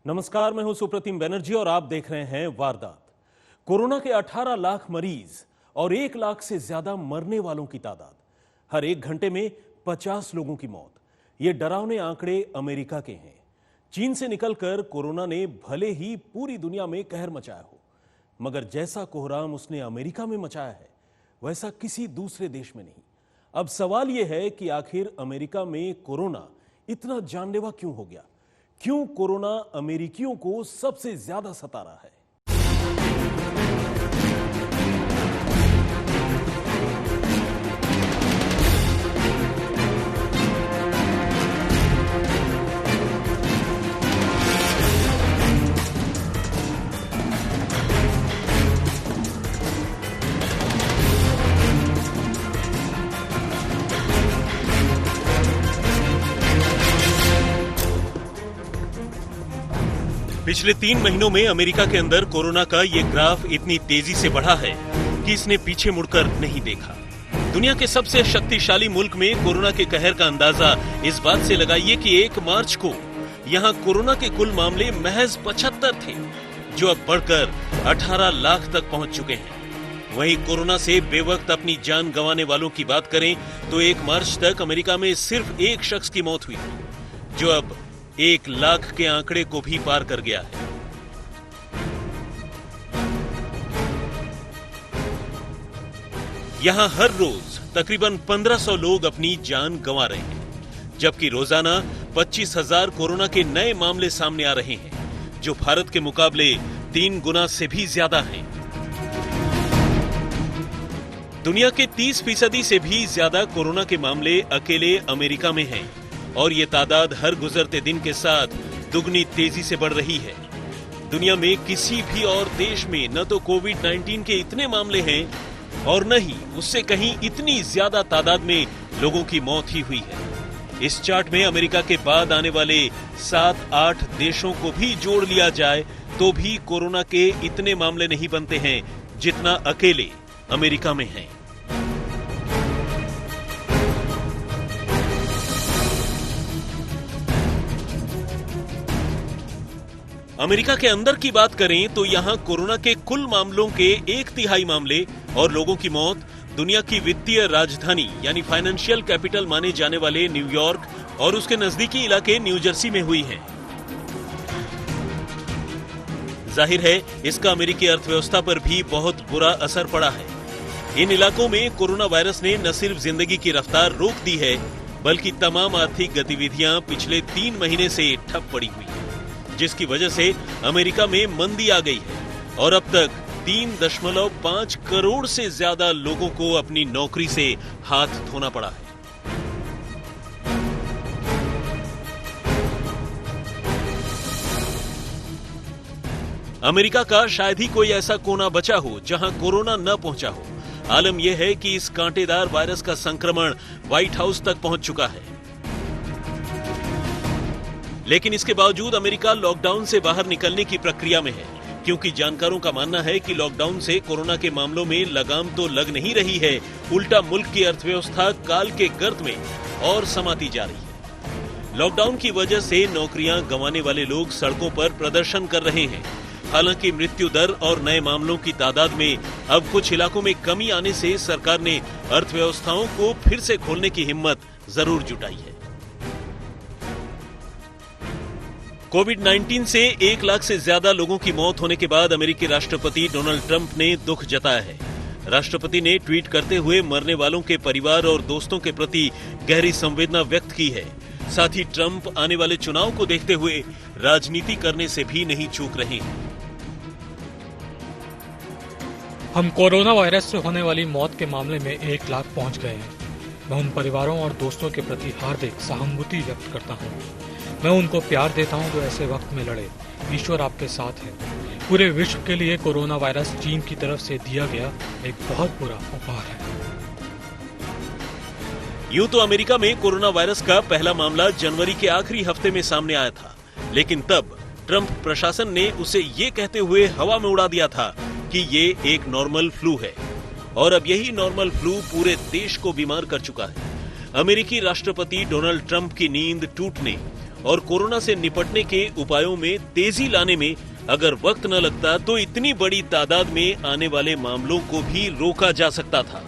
नमस्कार, मैं हूं सुप्रतिम बनर्जी और आप देख रहे हैं वारदात। कोरोना के 18 लाख मरीज और 1 लाख से ज्यादा मरने वालों की तादाद, हर 1 घंटे में 50 लोगों की मौत। ये डरावने आंकड़े अमेरिका के हैं। चीन से निकलकर कोरोना ने भले ही पूरी दुनिया में कहर मचाया हो, मगर जैसा कोहराम उसने अमेरिका में मचाया है वैसा किसी दूसरे देश में नहीं। अब सवाल यह है कि आखिर अमेरिका में कोरोना इतना जानलेवा क्यों हो गया? क्यों कोरोना अमेरिकियों को सबसे ज्यादा सता रहा है? पिछले 3 महीनों में अमेरिका के अंदर कोरोना का ये ग्राफ इतनी तेजी से बढ़ा है कि इसने पीछे मुड़कर नहीं देखा। दुनिया के सबसे शक्तिशाली मुल्क में कोरोना के कहर का अंदाजा इस बात से लगाइए कि 1 मार्च को यहां कोरोना के कुल मामले महज 75 थे, जो अब बढ़कर 18 लाख तक पहुंच चुके हैं। वहीं कोरोना से बेवक्त अपनी जान गंवाने वालों की बात करें तो 1 मार्च तक अमेरिका में सिर्फ 1 शख्स की मौत हुई, जो अब 1 लाख के आंकड़े को भी पार कर गया है। यहां हर रोज तकरीबन 1500 लोग अपनी जान गंवा रहे हैं, जबकि रोजाना 25,000 कोरोना के नए मामले सामने आ रहे हैं, जो भारत के मुकाबले 3 गुना से भी ज्यादा हैं। दुनिया के 30% से भी ज्यादा कोरोना के मामले अकेले अमेरिका में हैं। और ये तादाद हर गुजरते दिन के साथ दुगनी तेजी से बढ़ रही है। दुनिया में किसी भी और देश में न तो कोविड-19 के इतने मामले हैं और न ही उससे कहीं इतनी ज्यादा तादाद में लोगों की मौत ही हुई है। इस चार्ट में अमेरिका के बाद आने वाले 7-8 देशों को भी जोड़ लिया जाए तो भी कोरोना के इतने मामले नहीं बनते हैं जितना अकेले अमेरिका में हैं। अमेरिका के अंदर की बात करें तो यहां कोरोना के कुल मामलों के 1/3 मामले और लोगों की मौत दुनिया की वित्तीय राजधानी यानी फाइनेंशियल कैपिटल माने जाने वाले न्यूयॉर्क और उसके नजदीकी इलाके न्यू जर्सी में हुई है। जाहिर है इसका अमेरिकी अर्थव्यवस्था पर भी बहुत बुरा असर पड़ा है। इन इलाकों में कोरोना वायरस ने न सिर्फ जिंदगी की रफ्तार रोक दी है, बल्कि तमाम आर्थिक गतिविधियां पिछले 3 महीने से ठप पड़ी हुई है, जिसकी वजह से अमेरिका में मंदी आ गई है और अब तक 3.5 करोड़ से ज्यादा लोगों को अपनी नौकरी से हाथ धोना पड़ा है। अमेरिका का शायद ही कोई ऐसा कोना बचा हो जहां कोरोना न पहुंचा हो। आलम यह है कि इस कांटेदार वायरस का संक्रमण व्हाइट हाउस तक पहुंच चुका है। लेकिन इसके बावजूद अमेरिका लॉकडाउन से बाहर निकलने की प्रक्रिया में है, क्योंकि जानकारों का मानना है कि लॉकडाउन से कोरोना के मामलों में लगाम तो लग नहीं रही है, उल्टा मुल्क की अर्थव्यवस्था काल के गर्त में और समाती जा रही है। लॉकडाउन की वजह से नौकरियां गंवाने वाले लोग सड़कों पर प्रदर्शन कर रहे हैं। हालांकि मृत्यु दर और नए मामलों की तादाद में अब कुछ इलाकों में कमी आने से सरकार ने अर्थव्यवस्थाओं को फिर से खोलने की हिम्मत जरूर जुटाई है। कोविड-19 से 1 लाख से ज्यादा लोगों की मौत होने के बाद अमेरिकी राष्ट्रपति डोनाल्ड ट्रंप ने दुख जताया है। राष्ट्रपति ने ट्वीट करते हुए मरने वालों के परिवार और दोस्तों के प्रति गहरी संवेदना व्यक्त की है। साथ ही ट्रंप आने वाले चुनाव को देखते हुए राजनीति करने से भी नहीं चूक रहे हैं। हम कोरोना वायरस से होने वाली मौत के मामले में 1 लाख पहुंच गए हैं। मैं उन परिवारों और दोस्तों के प्रति हार्दिक सहानुभूति व्यक्त करता हूं। मैं उनको प्यार देता हूं जो ऐसे वक्त में लड़े। ईश्वर आपके साथ है। पूरे विश्व के लिए कोरोना वायरस चीन की तरफ से दिया गया एक बहुत बुरा उपहार है। यूं तो अमेरिका में कोरोना वायरस का पहला मामला जनवरी के आखिरी हफ्ते में सामने आया था, लेकिन तब ट्रंप प्रशासन ने उसे ये कहते हुए हवा में उड़ा दिया था कि ये एक नॉर्मल फ्लू है, और अब यही नॉर्मल फ्लू पूरे देश को बीमार कर चुका है। अमेरिकी राष्ट्रपति डोनाल्ड ट्रंप की नींद टूटने और कोरोना से निपटने के उपायों में तेजी लाने में अगर वक्त न लगता तो इतनी बड़ी तादाद में आने वाले मामलों को भी रोका जा सकता था।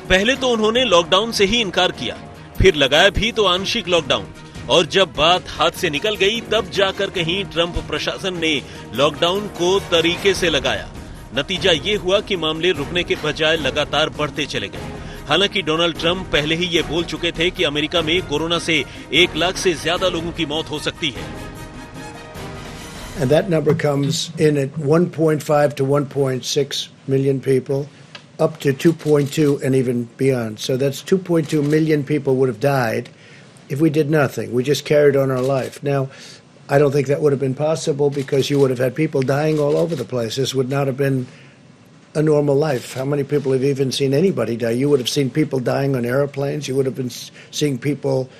पहले तो उन्होंने लॉकडाउन से ही इनकार किया, फिर लगाया भी तो आंशिक लॉकडाउन, और जब बात हाथ से निकल गई तब जाकर कहीं ट्रंप प्रशासन ने लॉकडाउन को तरीके से लगाया। नतीजा ये हुआ कि मामले रुकने के बजाय लगातार बढ़ते चले गए। हालांकि डोनाल्ड ट्रंप पहले ही ये बोल चुके थे कि अमेरिका में कोरोना से 1 लाख से ज्यादा लोगों की मौत हो सकती है। And that number comes in at 1.5 to 1.6 million people, up to 2.2 and even beyond. So that's 2.2 million people would have died if we did nothing. We just carried on our life. Now, I don't think that would have been possible because you would have had people dying all over the place. This would not have been a normal life. How many people have even seen anybody die? You would have seen people dying on airplanes. You would have been seeing people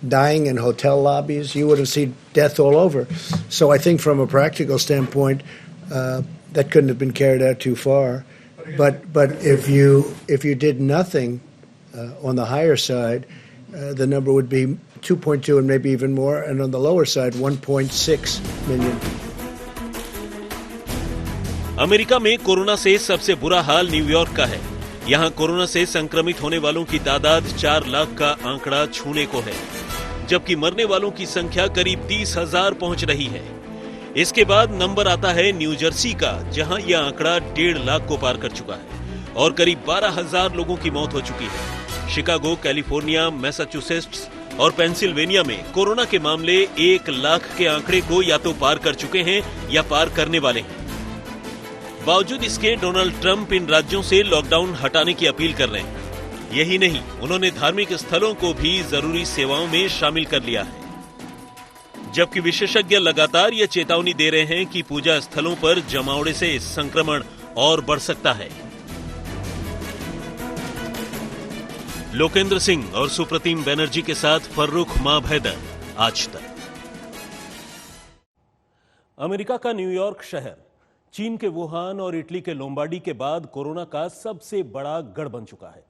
dying in hotel lobbies. You would have seen death all over. So I think from a practical standpoint, that couldn't have been carried out too far. But if you did nothing on the higher side, the number would be 2.2 and maybe even more, and on the lower side, 1.6 million. America में corona से सबसे बुरा हाल New York का है। यहाँ corona से संक्रमित होने वालों की तादाद 4 लाख का आंकड़ा छूने को है, जबकि मरने वालों की संख्या करीब 30,000 पहुंच रही है। इसके बाद नंबर आता है न्यू जर्सी का, जहां यह आंकड़ा 1.5 लाख को पार कर चुका है और करीब 12,000 लोगों की मौत हो चुकी है। शिकागो, कैलिफोर्निया, मैसाचुसेट्स और पेंसिल्वेनिया में कोरोना के मामले 1 लाख के आंकड़े को या तो पार कर चुके हैं या पार करने वाले हैं। बावजूद इसके डोनाल्ड ट्रंप इन राज्यों से लॉकडाउन हटाने की अपील कर रहे हैं। यही नहीं, उन्होंने धार्मिक स्थलों को भी जरूरी सेवाओं में शामिल कर लिया है, जबकि विशेषज्ञ लगातार ये चेतावनी दे रहे हैं कि पूजा स्थलों पर जमावड़े से संक्रमण और बढ़ सकता है। लोकेंद्र सिंह और सुप्रतिम बैनर्जी के साथ फर्रुख माभैदर, आज तक। अमेरिका का न्यूयॉर्क शहर चीन के वुहान और इटली के लोम्बार्डी के बाद कोरोना का सबसे बड़ा गढ़ बन चुका है।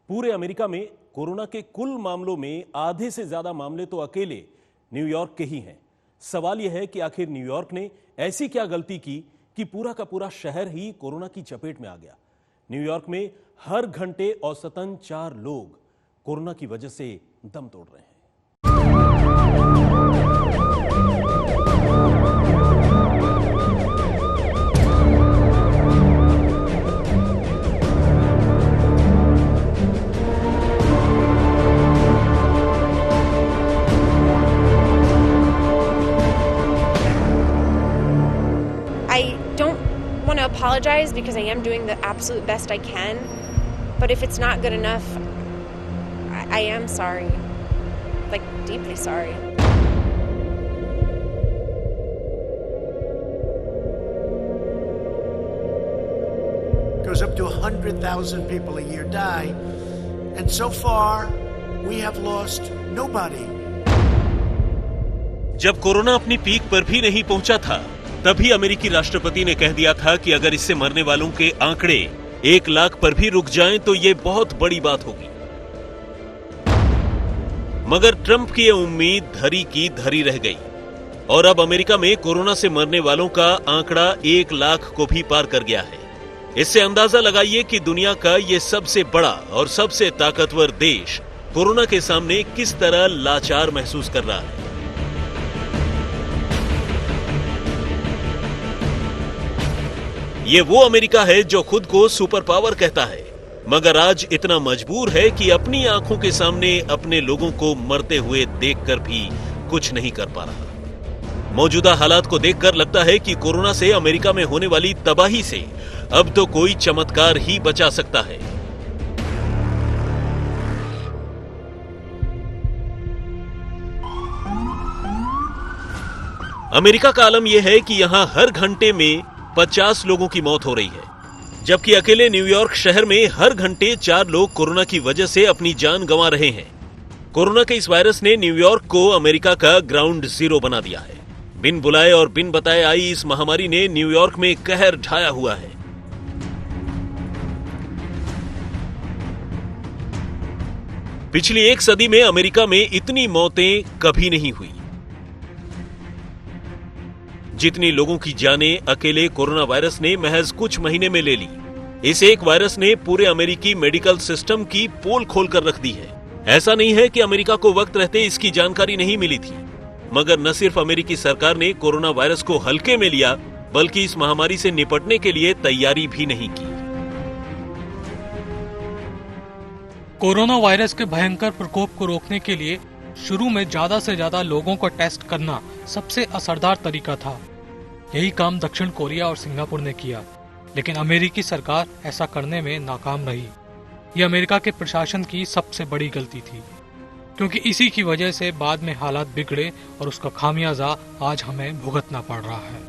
पूरे अमेरिका में कोरोना के कुल मामलों में आधे से ज्यादा मामले तो अकेले न्यूयॉर्क के ही हैं। सवाल यह है कि आखिर न्यूयॉर्क ने ऐसी क्या गलती की कि पूरा का पूरा शहर ही कोरोना की चपेट में आ गया। न्यूयॉर्क में हर घंटे औसतन 4 लोग कोरोना की वजह से दम तोड़ रहे हैं। Apologize because I am doing the absolute best I can, but if it's not good enough, I am sorry, like deeply sorry. Goes up to 100,000 people a year die, and so far we have lost nobody. जब corona अपनी peak पर भी नहीं पहुंचा था, तभी अमेरिकी राष्ट्रपति ने कह दिया था कि अगर इससे मरने वालों के आंकड़े 1 लाख पर भी रुक जाएं तो ये बहुत बड़ी बात होगी। मगर ट्रंप की ये उम्मीद धरी की धरी रह गई और अब अमेरिका में कोरोना से मरने वालों का आंकड़ा 1 लाख को भी पार कर गया है। इससे अंदाजा लगाइए कि दुनिया का ये सबसे बड़ा और सबसे ताकतवर देश कोरोना के सामने किस तरह लाचार महसूस कर रहा है। ये वो अमेरिका है जो खुद को सुपर पावर कहता है, मगर आज इतना मजबूर है कि अपनी आंखों के सामने अपने लोगों को मरते हुए देखकर भी कुछ नहीं कर पा रहा। मौजूदा हालात को देखकर लगता है कि कोरोना से अमेरिका में होने वाली तबाही से अब तो कोई चमत्कार ही बचा सकता है। अमेरिका का आलम यह है कि यहां हर घंटे में 50 लोगों की मौत हो रही है, जबकि अकेले न्यूयॉर्क शहर में हर घंटे 4 लोग कोरोना की वजह से अपनी जान गंवा रहे हैं। कोरोना के इस वायरस ने न्यूयॉर्क को अमेरिका का ग्राउंड जीरो बना दिया है। बिन बुलाए और बिन बताए आई इस महामारी ने न्यूयॉर्क में कहर ढाया हुआ है। पिछली 1 सदी में अमेरिका में इतनी मौतें कभी नहीं हुई। जितनी लोगों की जानें अकेले कोरोना वायरस ने महज कुछ महीने में ले ली। इस एक वायरस ने पूरे अमेरिकी मेडिकल सिस्टम की पोल खोलकर रख दी है। ऐसा नहीं है कि अमेरिका को वक्त रहते इसकी जानकारी नहीं मिली थी, मगर न सिर्फ अमेरिकी सरकार ने कोरोना वायरस को हल्के में लिया, बल्कि इस महामारी से निपटने के लिए तैयारी भी नहीं की। कोरोना वायरस के भयंकर प्रकोप को रोकने के लिए शुरू में ज्यादा से ज्यादा लोगों को टेस्ट करना सबसे असरदार तरीका था। यही काम दक्षिण कोरिया और सिंगापुर ने किया, लेकिन अमेरिकी सरकार ऐसा करने में नाकाम रही। ये अमेरिका के प्रशासन की सबसे बड़ी गलती थी, क्योंकि इसी की वजह से बाद में हालात बिगड़े और उसका खामियाजा आज हमें भुगतना पड़ रहा है।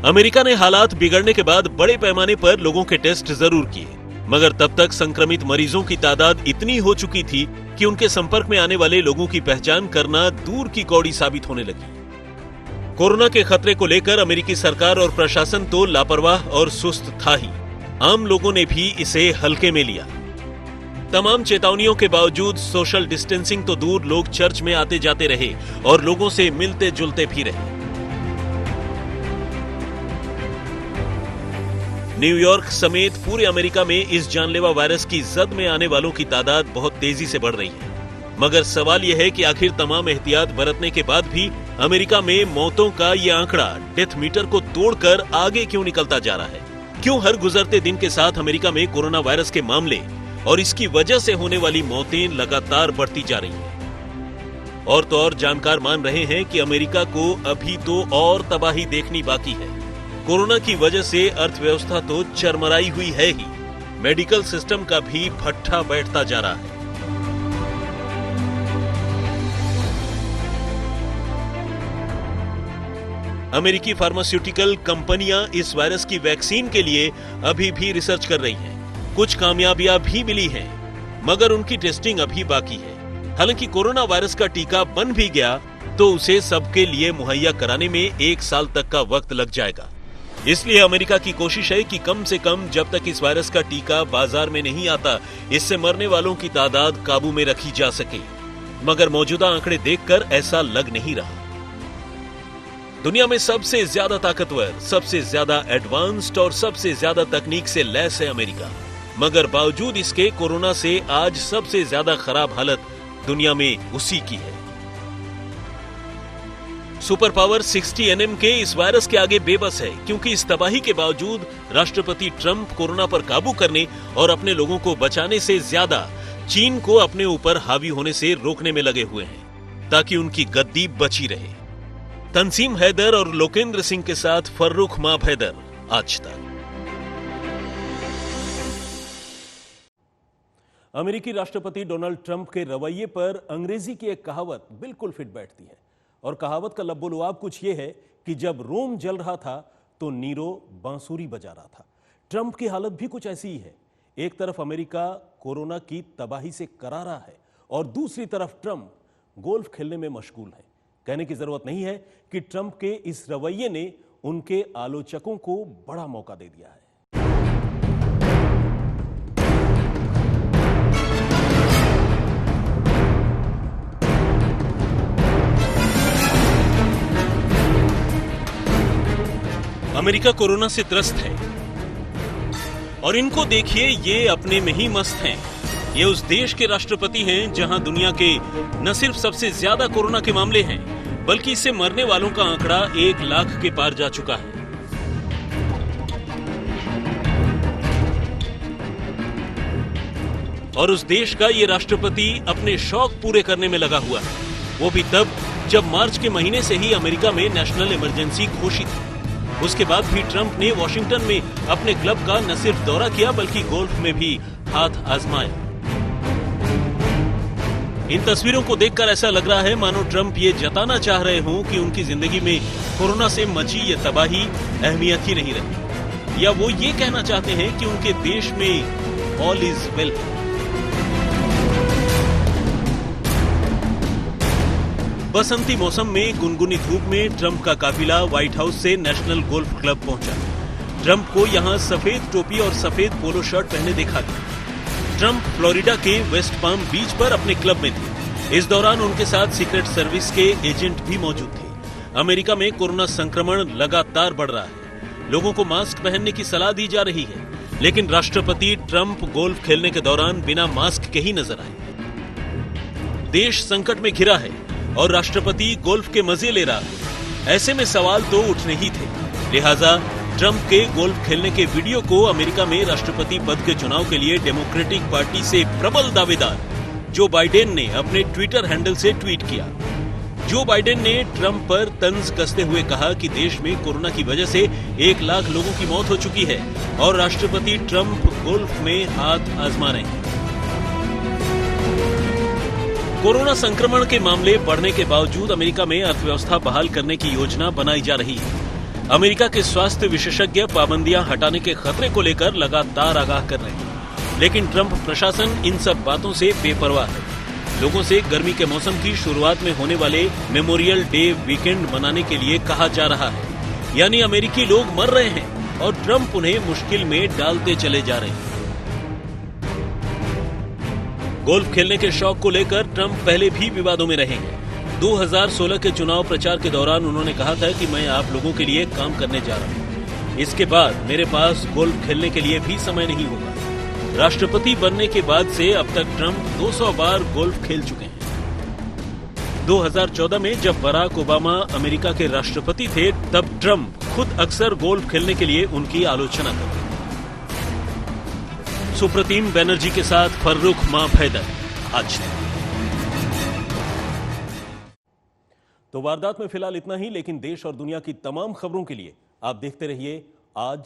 अमेरिका ने हालात बिगड़ने के बाद बड़े पैमाने पर लोगों के टेस्ट जरूर किए, मगर तब तक संक्रमित मरीजों की तादाद इतनी हो चुकी थी कि उनके संपर्क में आने वाले लोगों की पहचान करना दूर की कौड़ी साबित होने लगी। कोरोना के खतरे को लेकर अमेरिकी सरकार और प्रशासन तो लापरवाह और सुस्त था ही, आम लोगों ने भी इसे हल्के में लिया। तमाम चेतावनियों के बावजूद सोशल डिस्टेंसिंग तो दूर, लोग चर्च में आते जाते रहे और लोगों से मिलते जुलते भी रहे। न्यूयॉर्क समेत पूरे अमेरिका में इस जानलेवा वायरस की जद में आने वालों की तादाद बहुत तेजी से बढ़ रही है, मगर सवाल यह है कि आखिर तमाम एहतियात बरतने के बाद भी अमेरिका में मौतों का यह आंकड़ा डेथ मीटर को तोड़कर आगे क्यों निकलता जा रहा है? क्यों हर गुजरते दिन के साथ अमेरिका में कोरोना वायरस के मामले और इसकी वजह से होने वाली मौतें लगातार बढ़ती जा रही हैं? और तो और जानकार मान रहे हैं कि अमेरिका को अभी तो और तबाही देखनी बाकी है। कोरोना की वजह से अर्थव्यवस्था तो चरमराई हुई है ही, मेडिकल सिस्टम का भी भट्ठा बैठता जा रहा है। अमेरिकी फार्मास्यूटिकल कंपनियां इस वायरस की वैक्सीन के लिए अभी भी रिसर्च कर रही हैं। कुछ कामयाबियां भी मिली हैं, मगर उनकी टेस्टिंग अभी बाकी है। हालांकि कोरोना वायरस का टीका बन भी गया तो उसे सबके लिए मुहैया कराने में 1 साल तक का वक्त लग जाएगा। इसलिए अमेरिका की कोशिश है कि कम से कम जब तक इस वायरस का टीका बाजार में नहीं आता, इससे मरने वालों की तादाद काबू में रखी जा सके। मगर मौजूदा आंकड़े देखकर ऐसा लग नहीं रहा। दुनिया में सबसे ज्यादा ताकतवर, सबसे ज्यादा एडवांस्ड और सबसे ज्यादा तकनीक से लैस है अमेरिका, मगर बावजूद इसके कोरोना से आज सबसे ज्यादा खराब हालत दुनिया में उसी की है। सुपर पावर 60 nm के इस वायरस के आगे बेबस है, क्योंकि इस तबाही के बावजूद राष्ट्रपति ट्रंप कोरोना पर काबू करने और अपने लोगों को बचाने से ज्यादा चीन को अपने ऊपर हावी होने से रोकने में लगे हुए हैं, ताकि उनकी गद्दी बची रहे। तंसीम हैदर और लोकेंद्र सिंह के साथ फर्रुख माब हैदर, आज तक। अमेरिकी राष्ट्रपति डोनाल्ड ट्रंप के रवैये पर अंग्रेजी की एक कहावत बिल्कुल फिट बैठती है, और कहावत का लब्बो-लुआब कुछ यह है कि जब रोम जल रहा था तो नीरो बांसुरी बजा रहा था। ट्रंप की हालत भी कुछ ऐसी ही है। एक तरफ अमेरिका कोरोना की तबाही से करारा है और दूसरी तरफ ट्रंप गोल्फ खेलने में मशगूल है। कहने की जरूरत नहीं है कि ट्रंप के इस रवैये ने उनके आलोचकों को बड़ा मौका दे दिया है। अमेरिका कोरोना से त्रस्त है और इनको देखिए, ये अपने में ही मस्त हैं। ये उस देश के राष्ट्रपति हैं जहां दुनिया के न सिर्फ सबसे ज्यादा कोरोना के मामले हैं, बल्कि इससे मरने वालों का आंकड़ा 1 लाख के पार जा चुका है। और उस देश का ये राष्ट्रपति अपने शौक पूरे करने में लगा हुआ है, वो भी तब जब मार्च के महीने से ही अमेरिका में नेशनल इमरजेंसी घोषित है। उसके बाद भी ट्रंप ने वॉशिंगटन में अपने क्लब का न सिर्फ दौरा किया, बल्कि गोल्फ में भी हाथ आजमाया। इन तस्वीरों को देखकर ऐसा लग रहा है मानो ट्रंप ये जताना चाह रहे हों कि उनकी जिंदगी में कोरोना से मची ये तबाही अहमियत ही नहीं रही, या वो ये कहना चाहते हैं कि उनके देश में ऑल इज वेल। बसंती मौसम में गुनगुनी धूप में ट्रंप का काफिला व्हाइट हाउस से नेशनल गोल्फ क्लब पहुंचा। ट्रंप को यहां सफेद टोपी और सफेद पोलो शर्ट पहने देखा गया। ट्रंप फ्लोरिडा के वेस्ट पाम बीच पर अपने क्लब में थे। इस दौरान उनके साथ सीक्रेट सर्विस के एजेंट भी मौजूद थे। अमेरिका में कोरोना संक्रमण लगातार बढ़ रहा है। लोगों को मास्क पहनने की सलाह दी जा रही है, लेकिन राष्ट्रपति ट्रंप गोल्फ खेलने के दौरान बिना मास्क के ही नजर आए। देश संकट में घिरा है और राष्ट्रपति गोल्फ के मजे ले रहा है। ऐसे में सवाल तो उठने ही थे। लिहाजा ट्रंप के गोल्फ खेलने के वीडियो को अमेरिका में राष्ट्रपति पद के चुनाव के लिए डेमोक्रेटिक पार्टी से प्रबल दावेदार जो बाइडेन ने अपने ट्विटर हैंडल से ट्वीट किया। जो बाइडेन ने ट्रंप पर तंज कसते हुए कहा कि देश में कोरोना की वजह से 1 लाख लोगों की मौत हो चुकी है और राष्ट्रपति ट्रंप गोल्फ में हाथ आजमा रहे हैं। कोरोना संक्रमण के मामले बढ़ने के बावजूद अमेरिका में अर्थव्यवस्था बहाल करने की योजना बनाई जा रही है। अमेरिका के स्वास्थ्य विशेषज्ञ पाबंदियां हटाने के खतरे को लेकर लगातार आगाह कर रहे हैं, लेकिन ट्रंप प्रशासन इन सब बातों से बेपरवाह है। लोगों से गर्मी के मौसम की शुरुआत में होने वाले मेमोरियल डे वीकेंड मनाने के लिए कहा जा रहा है, यानी अमेरिकी लोग मर रहे हैं और ट्रंप उन्हें मुश्किल में डालते चले जा रहे हैं। गोल्फ खेलने के शौक को लेकर ट्रंप पहले भी विवादों में रहे हैं। 2016 के चुनाव प्रचार के दौरान उन्होंने कहा था कि मैं आप लोगों के लिए काम करने जा रहा हूं। इसके बाद मेरे पास गोल्फ खेलने के लिए भी समय नहीं होगा। राष्ट्रपति बनने के बाद से अब तक ट्रंप 200 बार गोल्फ खेल चुके हैं। 2014 में जब बराक ओबामा अमेरिका के राष्ट्रपति थे, तब ट्रंप खुद अक्सर गोल्फ खेलने के लिए उनकी आलोचना करते। सुप्रतीम बनर्जी के साथ फर्रुख माफैदर, आज तक। तो वारदात में फिलहाल इतना ही, लेकिन देश और दुनिया की तमाम खबरों के लिए आप देखते रहिए आज